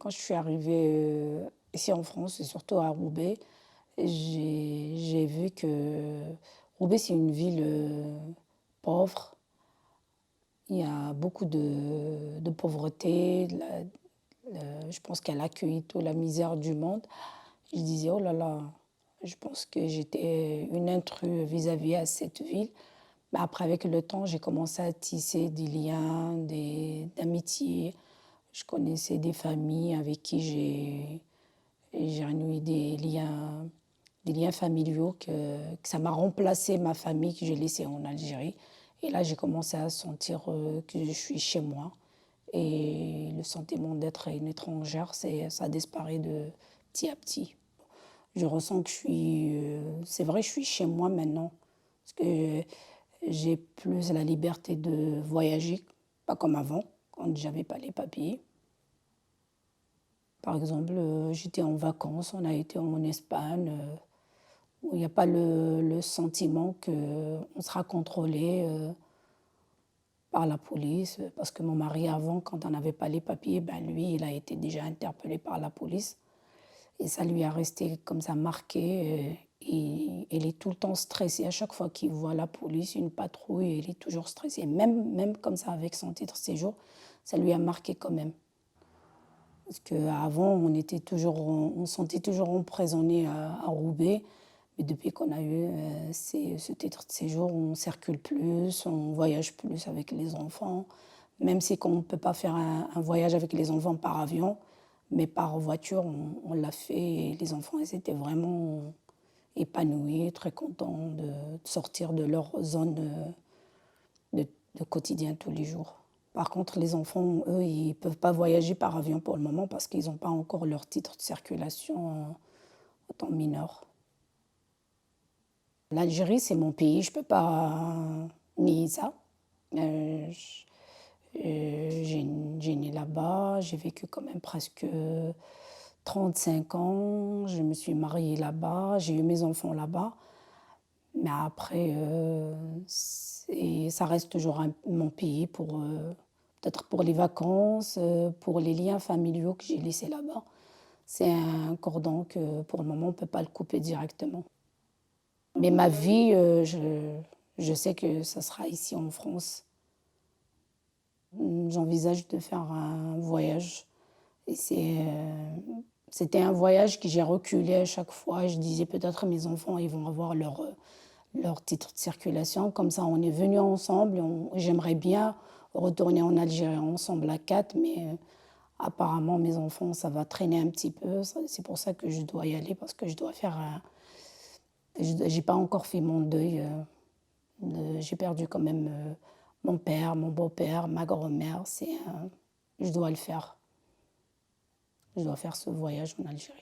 Quand je suis arrivée ici en France, et surtout à Roubaix, j'ai vu que Roubaix, c'est une ville pauvre. Il y a beaucoup de pauvreté. Je pense qu'elle accueille toute la misère du monde. Je disais, oh là là, je pense que j'étais une intruse vis-à-vis à cette ville. Mais après, avec le temps, j'ai commencé à tisser des liens, d'amitié. Je connaissais des familles avec qui j'ai renoué des liens familiaux que ça m'a remplacé ma famille que j'ai laissée en Algérie. Et là, j'ai commencé à sentir que je suis chez moi. Et le sentiment d'être une étrangère, ça disparaît de petit à petit. Je ressens que c'est vrai, je suis chez moi maintenant. Parce que j'ai plus la liberté de voyager, pas comme avant, quand j'avais pas les papiers. Par exemple, j'étais en vacances, on a été en Espagne, où il n'y a pas le sentiment qu'on sera contrôlé par la police. Parce que mon mari, avant, quand on n'avait pas les papiers, ben lui, il a été déjà interpellé par la police. Et ça lui a resté comme ça marqué. Et il est tout le temps stressé. À chaque fois qu'il voit la police, une patrouille, il est toujours stressé. Même comme ça, avec son titre de séjour, ça lui a marqué quand même. Parce qu'avant, on sentait toujours emprisonné à Roubaix. Mais depuis qu'on a eu ce titre de séjour, on circule plus, on voyage plus avec les enfants. Même si on ne peut pas faire un voyage avec les enfants par avion, mais par voiture, on l'a fait. Et les enfants, ils étaient vraiment épanouis, très contents de sortir de leur zone de quotidien tous les jours. Par contre, les enfants, eux, ils ne peuvent pas voyager par avion pour le moment parce qu'ils n'ont pas encore leur titre de circulation en temps mineur. L'Algérie, c'est mon pays, je ne peux pas nier ça. J'ai né là-bas, j'ai vécu quand même presque 35 ans, je me suis mariée là-bas, j'ai eu mes enfants là-bas. Mais après, ça reste toujours mon pays peut-être pour les vacances, pour les liens familiaux que j'ai laissés là-bas. C'est un cordon que pour le moment, on ne peut pas le couper directement. Mais ma vie, je sais que ça sera ici en France. J'envisage de faire un voyage. Et c'était un voyage que j'ai reculé à chaque fois. Je disais peut-être mes enfants, ils vont avoir leur titre de circulation. Comme ça, on est venus ensemble. J'aimerais bien retourner en Algérie ensemble à quatre, mais apparemment, mes enfants, ça va traîner un petit peu. C'est pour ça que je dois y aller, parce que je dois faire j'ai pas encore fait mon deuil. J'ai perdu quand même mon père, mon beau-père, ma grand-mère. Je dois le faire. Je dois faire ce voyage en Algérie.